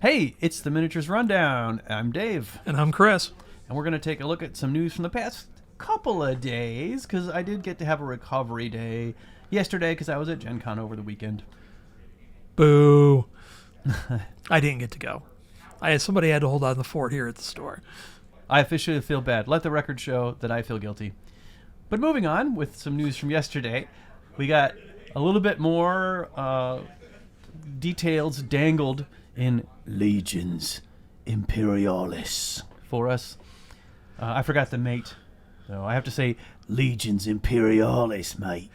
Hey, it's the Miniatures Rundown. I'm Dave. And I'm Chris. And we're going to take a look at some news from the past couple of days, because I did get to have a recovery day yesterday because I was at Gen Con over the weekend. Boo. I didn't get to go. Somebody had to hold on the fort here at the store. I officially feel bad. Let the record show that I feel guilty. But moving on with some news from yesterday, we got a little bit more details dangled in Legions Imperialis for us. I forgot the mate, so I have to say Legions Imperialis, mate.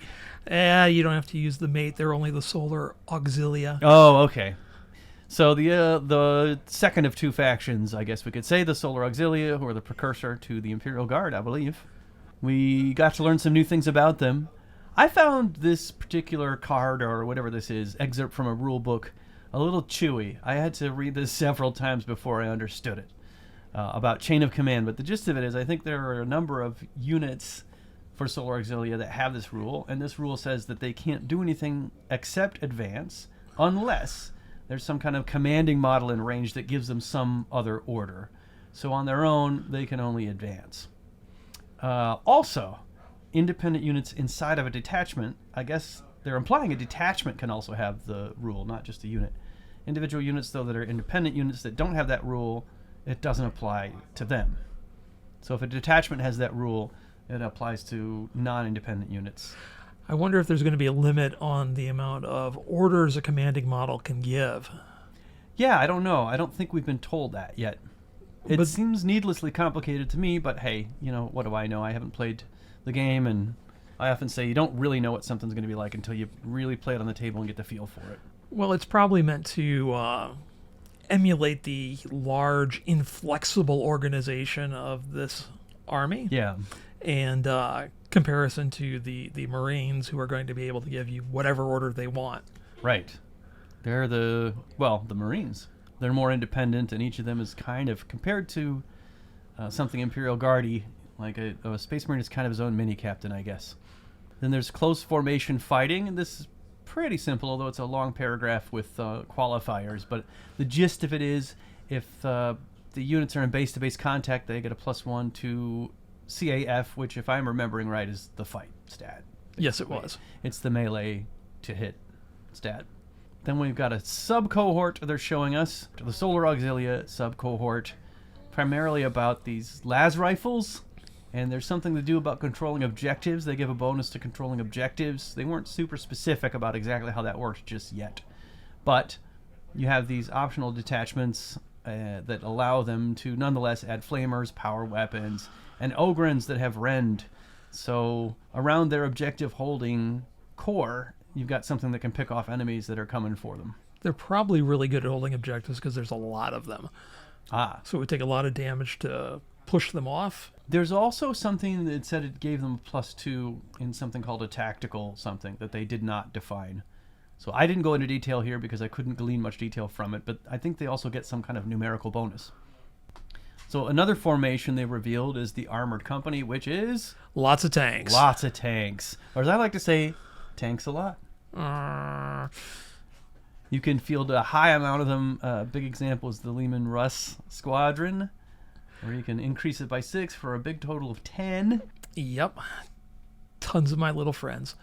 You don't have to use the mate. They're only the Solar Auxilia. Oh, okay. So the second of two factions, I guess we could say, the Solar Auxilia, who are the precursor to the Imperial Guard, I believe. We got to learn some new things about them. I found this particular card, or whatever this is, excerpt from a rule book, a little chewy. I had to read this several times before I understood it, about chain of command. But the gist of it is I think there are a number of units for Solar Auxilia that have this rule, and this rule says that they can't do anything except advance unless there's some kind of commanding model in range that gives them some other order. So on their own, they can only advance. Also, independent units inside of a detachment, I guess they're implying a detachment can also have the rule, not just a unit. Individual units, though, that are independent units that don't have that rule, it doesn't apply to them. So if a detachment has that rule, it applies to non-independent units. I wonder if there's going to be a limit on the amount of orders a commanding model can give. Yeah, I don't know. I don't think we've been told that yet. It seems needlessly complicated to me, but hey, what do I know? I haven't played the game, and I often say you don't really know what something's going to be like until you really play it on the table and get the feel for it. Well, it's probably meant to emulate the large, inflexible organization of this army. Yeah. And comparison to the Marines, who are going to be able to give you whatever order they want. Right. They're the Marines. They're more independent, and each of them is kind of, compared to something Imperial Guard-y, like a Space Marine is kind of his own mini-captain, I guess. Then there's close formation fighting, and this is pretty simple, although it's a long paragraph with qualifiers. But the gist of it is, if the units are in base-to-base contact, they get a +1 to CAF, which, if I'm remembering right, is the fight stat. Yes, it was. It's the melee to hit stat. Then we've got a sub-cohort they're showing us, the Solar Auxilia sub-cohort, primarily about these las rifles. And there's something to do about controlling objectives. They give a bonus to controlling objectives. They weren't super specific about exactly how that works just yet. But you have these optional detachments that allow them to nonetheless add flamers, power weapons, and ogrins that have rend. So around their objective holding core, you've got something that can pick off enemies that are coming for them. They're probably really good at holding objectives because there's a lot of them. So it would take a lot of damage to push them off. There's also something that said it gave them a +2 in something called a tactical something that they did not define. So I didn't go into detail here because I couldn't glean much detail from it, but I think they also get some kind of numerical bonus. So another formation they revealed is the Armored Company, which is... Lots of tanks. Lots of tanks. Or as I like to say, tanks a lot. You can field a high amount of them. A big example is the Lehman Russ Squadron, where you can increase it by 6 for a big total of 10. Yep. Tons of my little friends.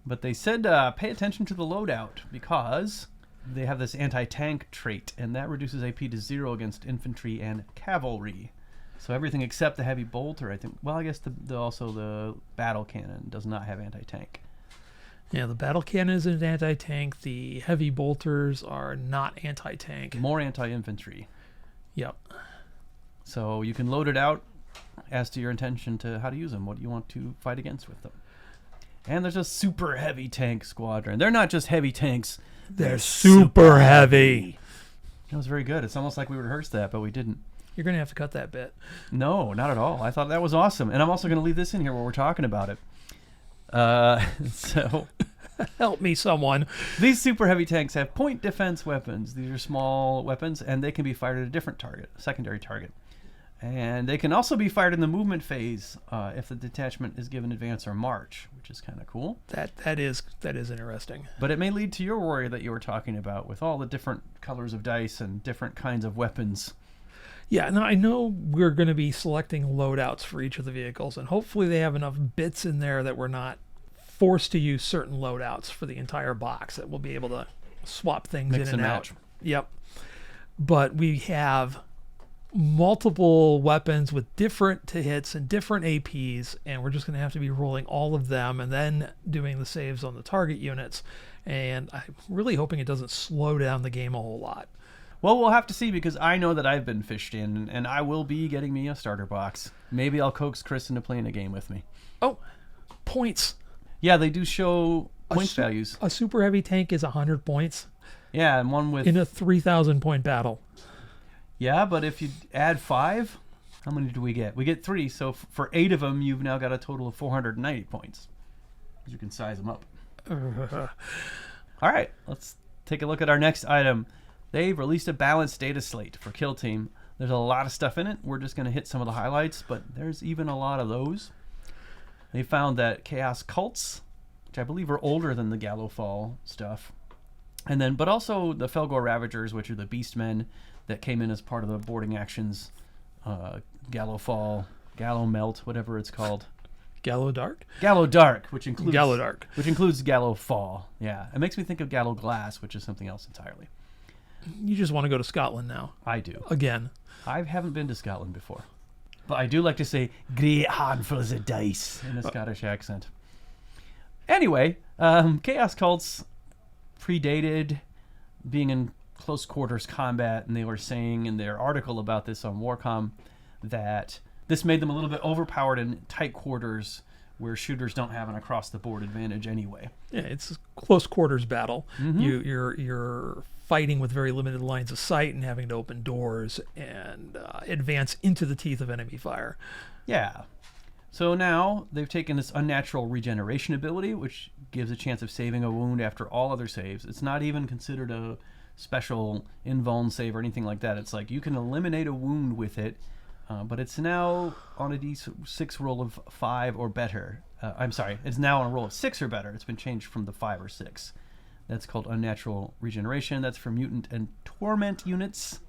But they said pay attention to the loadout because they have this anti-tank trait, and that reduces AP to 0 against infantry and cavalry. So everything except the heavy bolter, I think. Well, I guess also the battle cannon does not have anti-tank. Yeah, the battle cannon is an anti-tank. The heavy bolters are not anti-tank. More anti-infantry. Yep. So you can load it out as to your intention to how to use them. What do you want to fight against with them? And there's a super heavy tank squadron. They're not just heavy tanks. They're super heavy. That was very good. It's almost like we rehearsed that, but we didn't. You're going to have to cut that bit. No, not at all. I thought that was awesome. And I'm also going to leave this in here where we're talking about it. So help me, someone. These super heavy tanks have point defense weapons. These are small weapons, and they can be fired at a different target, a secondary target. And they can also be fired in the movement phase if the detachment is given advance or march, which is kind of cool. That is interesting. But it may lead to your warrior that you were talking about with all the different colors of dice and different kinds of weapons. Yeah, now I know we're going to be selecting loadouts for each of the vehicles, and hopefully they have enough bits in there that we're not forced to use certain loadouts for the entire box, that we'll be able to swap things Mix in and and match. out. Yep. But we have multiple weapons with different hits and different APs, and we're just going to have to be rolling all of them and then doing the saves on the target units. And I'm really hoping it doesn't slow down the game a whole lot. Well, we'll have to see, because I know that I've been fished in, and I will be getting me a starter box. Maybe I'll coax Chris into playing a game with me. Oh, points. Yeah, they do show points values. A super heavy tank is 100 points Yeah, and one with... in a 3,000 point battle. Yeah, but if you add 5, how many do we get? We get 3, so for 8 of them, you've now got a total of 490 points. You can size them up. All right, let's take a look at our next item. They've released a balanced data slate for Kill Team. There's a lot of stuff in it. We're just going to hit some of the highlights, but there's even a lot of those. They found that Chaos Cults, which I believe are older than the Gallowfall stuff, but also the Felgor Ravagers, which are the Beastmen that came in as part of the boarding actions, Gallowfall, Gallowmelt, whatever it's called. Gallow Dark? Gallow Dark, which includes Gallowfall. Yeah, it makes me think of Gallow Glass, which is something else entirely. You just want to go to Scotland now. I do. Again. I haven't been to Scotland before. But I do like to say, great handfuls of dice, in a Scottish accent. Anyway, Chaos Cults predated being in close quarters combat, and they were saying in their article about this on Warcom that this made them a little bit overpowered in tight quarters where shooters don't have an across-the-board advantage anyway. Yeah, it's a close quarters battle. Mm-hmm. You're fighting with very limited lines of sight and having to open doors and advance into the teeth of enemy fire. Yeah. So now they've taken this unnatural regeneration ability, which gives a chance of saving a wound after all other saves. It's not even considered a special invuln save or anything like that. It's like you can eliminate a wound with it, but it's now on a D6 roll of 5 or better. It's now on a roll of 6 or better. It's been changed from the 5 or 6. That's called unnatural regeneration. That's for mutant and torment units.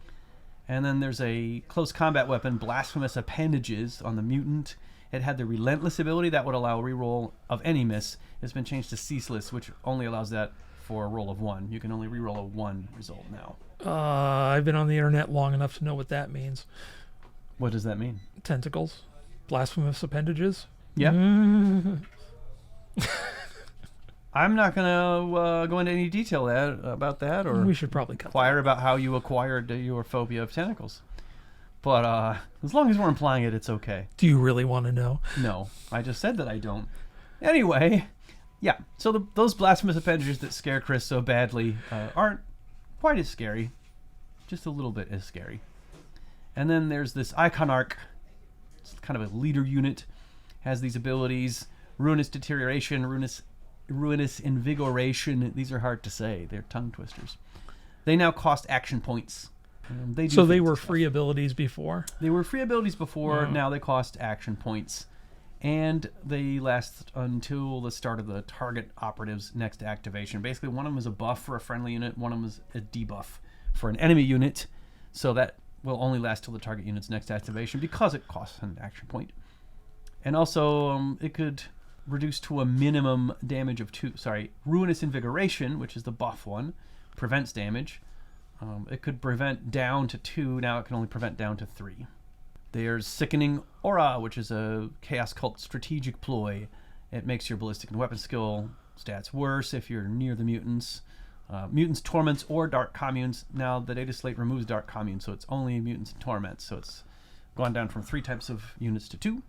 And then there's a close combat weapon, Blasphemous Appendages, on the mutant. It had the Relentless ability that would allow a reroll of any miss. It's been changed to Ceaseless, which only allows that for a roll of 1. You can only reroll a 1 result now. I've been on the internet long enough to know what that means. What does that mean? Tentacles. Blasphemous appendages. Yeah. I'm not going to go into any detail about that, or we should probably inquire about how you acquired your phobia of tentacles. But as long as we're implying it, it's okay. Do you really want to know? No, I just said that I don't. Anyway, yeah. So those blasphemous appendages that scare Chris so badly aren't quite as scary, just a little bit as scary. And then there's this Iconarch. It's kind of a leader unit. Has these abilities: Ruinous Deterioration, Ruinous Invigoration. These are hard to say. They're tongue twisters. They now cost action points. They were free abilities before? They were free abilities before. Now they cost action points. And they last until the start of the target operative's next activation. Basically, one of them is a buff for a friendly unit. One of them is a debuff for an enemy unit. So that will only last till the target unit's next activation because it costs an action point. And also, it could reduce to a minimum damage of 2. Ruinous Invigoration, which is the buff one, prevents damage. It could prevent down to 2. Now it can only prevent down to 3. There's Sickening Aura, which is a Chaos Cult strategic ploy. It makes your ballistic and weapon skill stats worse if you're near the mutants. Mutants, Torments, or Dark Communes. Now the data slate removes Dark Communes, so it's only Mutants and Torments. So it's gone down from 3 types of units to 2.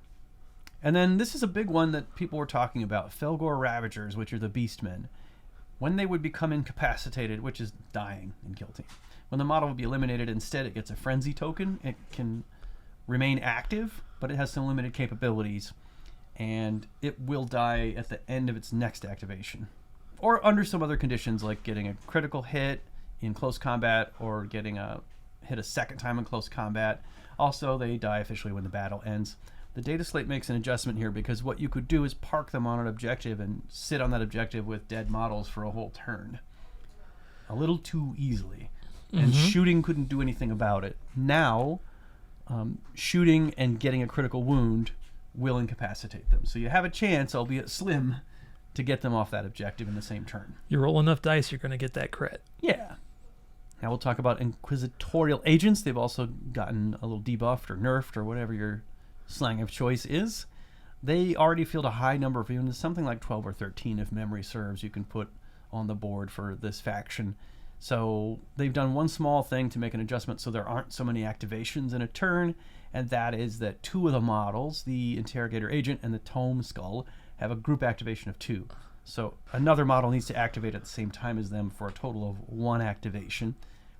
And then this is a big one that people were talking about. Felgor Ravagers, which are the Beastmen. When they would become incapacitated, which is dying in Kill Team, when the model would be eliminated, instead it gets a Frenzy token. It can remain active, but it has some limited capabilities, and it will die at the end of its next activation. Or under some other conditions, like getting a critical hit in close combat, or getting a hit a second time in close combat. Also, they die officially when the battle ends. The data slate makes an adjustment here because what you could do is park them on an objective and sit on that objective with dead models for a whole turn. A little too easily. And shooting couldn't do anything about it. Now, shooting and getting a critical wound will incapacitate them. So you have a chance, albeit slim, to get them off that objective in the same turn. You roll enough dice, you're going to get that crit. Yeah. Now we'll talk about inquisitorial agents. They've also gotten a little debuffed or nerfed or whatever your slang of choice is. They already field a high number of units, something like 12 or 13 if memory serves, you can put on the board for this faction. So they've done one small thing to make an adjustment so there aren't so many activations in a turn, and that is that 2 of the models, the Interrogator Agent and the Tome Skull, have a group activation of 2. So another model needs to activate at the same time as them for a total of 1 activation.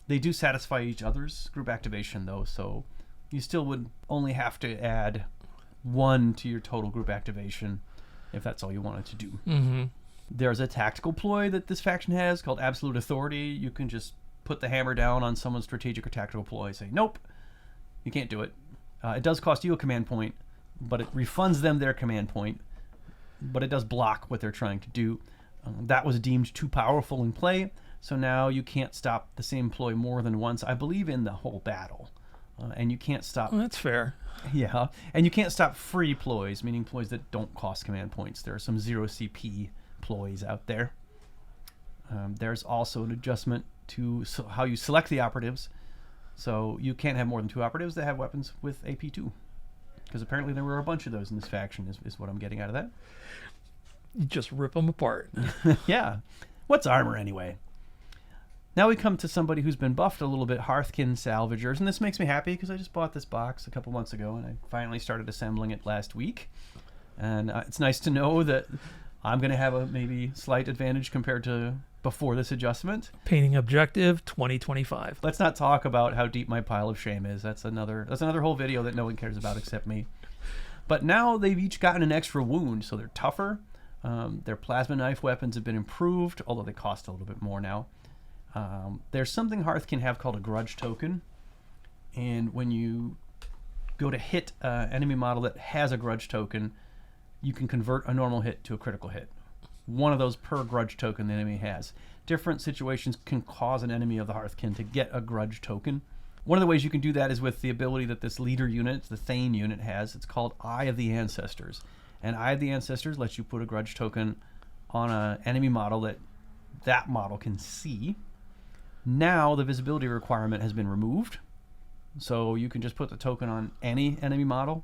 They do satisfy each other's group activation, though, so you still would only have to add 1 to your total group activation if that's all you wanted to do. Mm-hmm. There's a tactical ploy that this faction has called Absolute Authority. You can just put the hammer down on someone's strategic or tactical ploy, say, nope, you can't do it. It does cost you a command point, but it refunds them their command point, but it does block what they're trying to do. That was deemed too powerful in play, so now you can't stop the same ploy more than once, I believe, in the whole battle. And you can't stop... Well, that's fair. Yeah, and you can't stop free ploys, meaning ploys that don't cost command points. There are some 0 CP ploys out there. There's also an adjustment to how you select the operatives. So you can't have more than 2 operatives that have weapons with AP2. Because apparently there were a bunch of those in this faction, is what I'm getting out of that. You just rip them apart. Yeah. What's armor anyway? Now we come to somebody who's been buffed a little bit, Hearthkin Salvagers, and this makes me happy because I just bought this box a couple months ago and I finally started assembling it last week. And it's nice to know that I'm going to have a maybe slight advantage compared to before this adjustment. Painting objective 2025. Let's not talk about how deep my pile of shame is. That's another whole video that no one cares about except me. But now they've each gotten an extra wound, so they're tougher. Their plasma knife weapons have been improved, although they cost a little bit more now. There's something Hearth can have called a grudge token, and when you go to hit an enemy model that has a grudge token, you can convert a normal hit to a critical hit. One of those per grudge token the enemy has. Different situations can cause an enemy of the Hearthkin to get a grudge token. One of the ways you can do that is with the ability that this leader unit, the Thane unit, has. It's called Eye of the Ancestors. And Eye of the Ancestors lets you put a grudge token on an enemy model that model can see. Now the visibility requirement has been removed, so you can just put the token on any enemy model,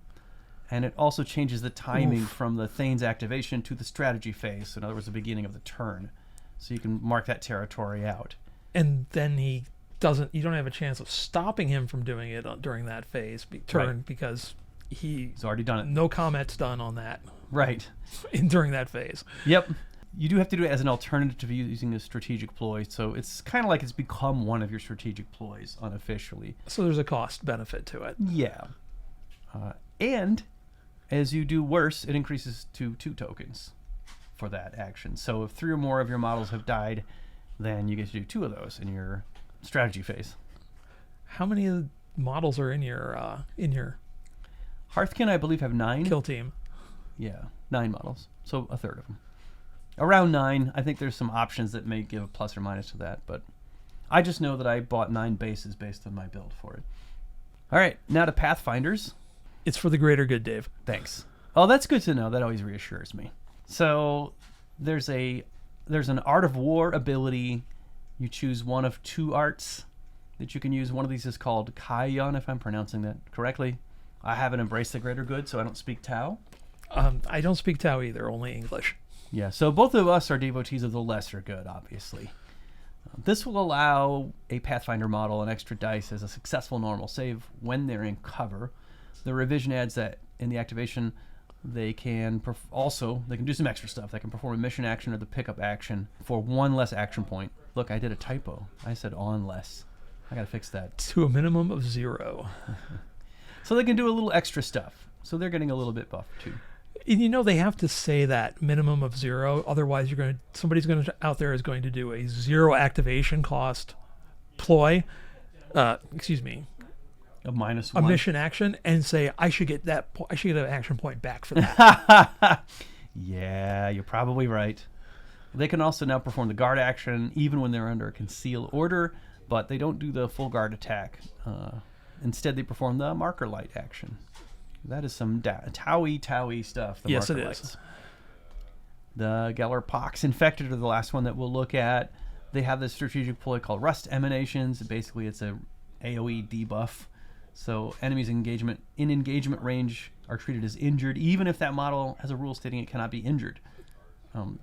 and it also changes the timing from the Thane's activation to the strategy phase, in other words, the beginning of the turn, so you can mark that territory out. And then you don't have a chance of stopping him from doing it during that phase turn, right, because he's already done it. No comment's done on that. Right. During that phase. Yep. You do have to do it as an alternative to using a strategic ploy, so it's kind of like it's become one of your strategic ploys unofficially. So there's a cost benefit to it. Yeah. And as you do worse, it increases to 2 tokens for that action. So if 3 or more of your models have died, then you get to do 2 of those in your strategy phase. How many models are in your Hearthkin, I believe, have 9. Kill team? Yeah, 9 models. So a third of them. Around 9. I think there's some options that may give a plus or minus to that, but I just know that I bought 9 bases based on my build for it. All right, now to Pathfinders. It's for the greater good, Dave. Thanks. Oh, that's good to know. That always reassures me. So there's an Art of War ability. You choose one of 2 arts that you can use. One of these is called Kaiyon, if I'm pronouncing that correctly. I haven't embraced the greater good, so I don't speak Tau. I don't speak Tau either, only English. Yeah, so both of us are devotees of the lesser good, obviously. This will allow a Pathfinder model an extra dice as a successful normal save when they're in cover. The revision adds that in the activation, they can do some extra stuff. They can perform a mission action or the pickup action for 1 less action point. Look, I did a typo. I said on less. I gotta fix that. To a minimum of 0. So they can do a little extra stuff. So they're getting a little bit buffed too. And they have to say that minimum of 0, otherwise somebody's out there is going to do a 0 activation cost ploy. A minus a one. mission action and say, I should get I should get an action point back for that. Yeah, you're probably right. They can also now perform the guard action even when they're under a conceal order, but they don't do the full guard attack. Instead, they perform the marker light action. That is some Towie stuff. The Yes, marker it lights. is. The Geller Pox Infected are the last one that we'll look at. They have this strategic ploy called Rust Emanations. Basically, it's a AoE debuff. So enemies in engagement range are treated as injured, even if that model has a rule stating it cannot be injured.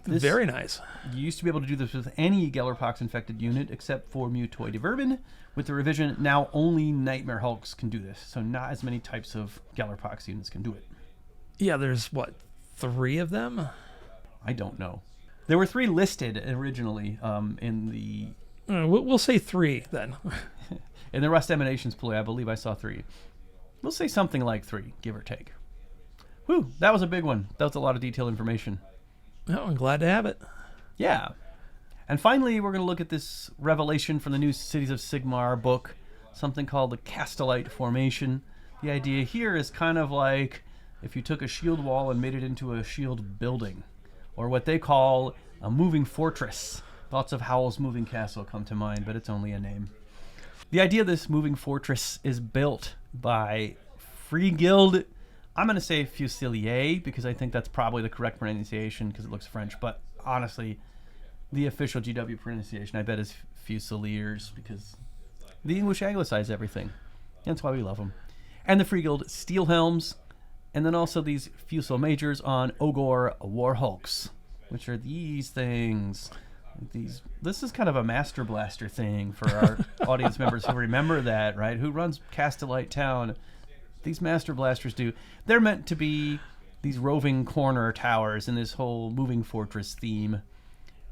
Very nice. You used to be able to do this with any Gellerpox infected unit except for Mutoid Vermin. With the revision, now only Nightmare Hulks can do this. So not as many types of Gellerpox units can do it. Yeah, there's what, 3 of them? I don't know. There were 3 listed originally in the... We'll say 3 then. In the Rust Emanations ploy, I believe I saw 3. We'll say something like 3, give or take. Whew, that was a big one. That was a lot of detailed information. Oh, I'm glad to have it. Yeah. And finally, we're going to look at this revelation from the new Cities of Sigmar book, something called the Castellite Formation. The idea here is kind of like if you took a shield wall and made it into a shield building, or what they call a moving fortress. Thoughts of Howl's Moving Castle come to mind, but it's only a name. The idea of this moving fortress is built by Free Guild. I'm going to say Fusilier because I think that's probably the correct pronunciation because it looks French. But honestly, the official GW pronunciation, I bet, is Fusiliers because the English anglicize everything. That's why we love them. And the Free Guild Steel Helms. And then also these Fusil Majors on Ogor War Hulks, which are these things. This is kind of a Master Blaster thing for our audience members who remember that, right? Who runs Castellite Town? These Master Blasters do. They're meant to be these roving corner towers in this whole moving fortress theme.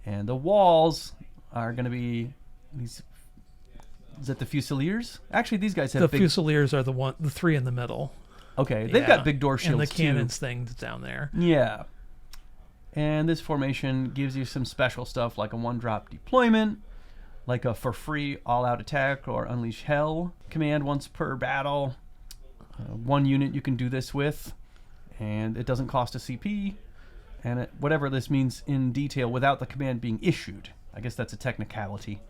And the walls are going to be these... Is that the Fusiliers? Actually, these guys have the Fusiliers are the 3 in the middle. Okay, they've got big door shields and the cannons too. things down there. Yeah. And this formation gives you some special stuff like a 1-drop deployment, like a for free all-out attack or unleash hell command once per battle. 1 unit you can do this with, and it doesn't cost a CP. And whatever this means in detail without the command being issued. I guess that's a technicality.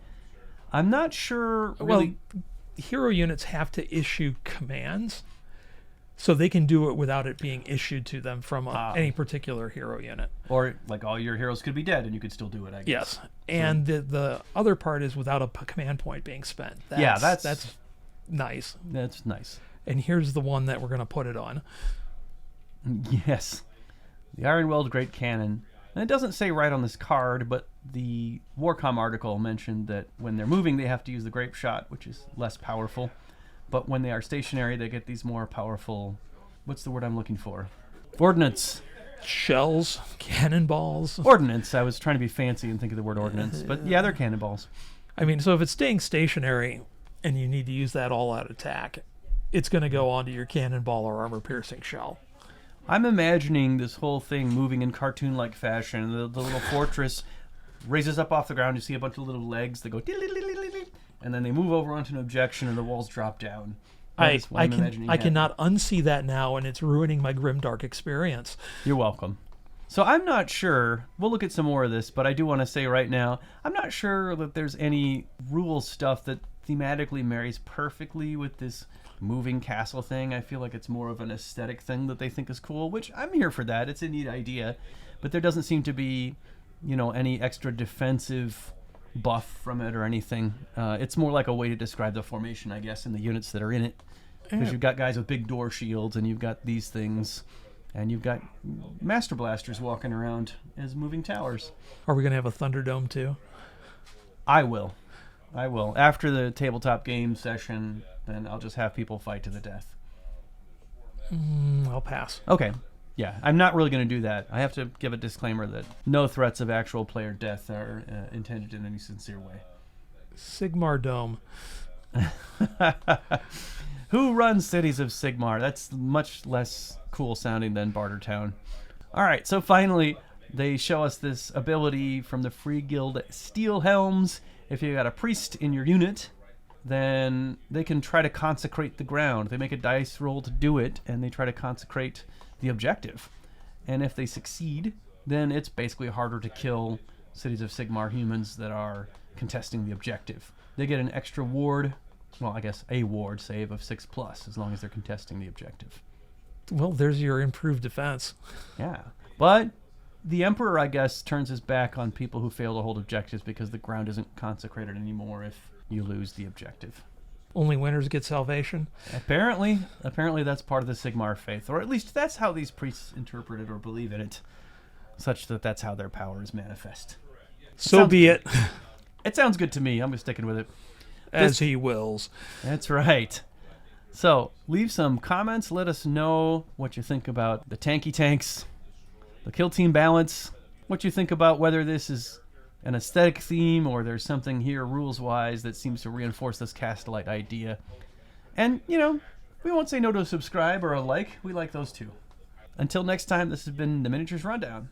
I'm not sure really... Well, hero units have to issue commands, so they can do it without it being issued to them from any particular hero unit. Or like all your heroes could be dead and you could still do it, I guess. Yes. And the other part is without a command point being spent. That's nice. That's nice. And here's the one that we're going to put it on. Yes. The Ironweld Great Cannon. And it doesn't say right on this card, but the Warcom article mentioned that when they're moving, they have to use the Grape Shot, which is less powerful. But when they are stationary, they get these more powerful... What's the word I'm looking for? Ordnance. Shells, cannonballs. Ordnance. I was trying to be fancy and think of the word ordnance. But yeah, they're cannonballs. I mean, so if it's staying stationary and you need to use that all-out attack, it's going to go onto your cannonball or armor-piercing shell. I'm imagining this whole thing moving in cartoon-like fashion. The little fortress raises up off the ground. You see a bunch of little legs that go... And then they move over onto an objection and the walls drop down. I cannot unsee that now, and it's ruining my grimdark experience. You're welcome. So I'm not sure. We'll look at some more of this, but I do want to say right now, I'm not sure that there's any rule stuff that thematically marries perfectly with this moving castle thing. I feel like it's more of an aesthetic thing that they think is cool, which I'm here for that. It's a neat idea. But there doesn't seem to be, any extra defensive buff from it or anything. It's more like a way to describe the formation, I guess, and the units that are in it. Because you've got guys with big door shields, and you've got these things, and you've got Master Blasters walking around as moving towers. Are we going to have a Thunderdome too? I will. After the tabletop game session, then I'll just have people fight to the death. I'll pass. Okay. Yeah, I'm not really going to do that. I have to give a disclaimer that no threats of actual player death are intended in any sincere way. Sigmar Dome. Who runs Cities of Sigmar? That's much less cool sounding than Bartertown. All right, so finally, they show us this ability from the Free Guild Steel Helms. If you got a priest in your unit, then they can try to consecrate the ground. They make a dice roll to do it, and they try to consecrate the objective. And if they succeed, then it's basically harder to kill Cities of Sigmar humans that are contesting the objective. They get an extra ward, well, I guess a ward save of 6+, as long as they're contesting the objective. Well, there's your improved defense. Yeah. But the Emperor, I guess, turns his back on people who fail to hold objectives because the ground isn't consecrated anymore if you lose the objective. Only winners get salvation. Apparently that's part of the Sigmar faith, or at least that's how these priests interpret it or believe in it, such that that's how their power is manifest. So be it. It sounds good to me. I'm sticking with it. As he wills. That's right. So leave some comments. Let us know what you think about the tanky tanks, the kill team balance, what you think about whether this is an aesthetic theme or there's something here rules-wise that seems to reinforce this Castellite idea. And, we won't say no to a subscribe or a like. We like those too. Until next time, this has been the Miniatures Rundown.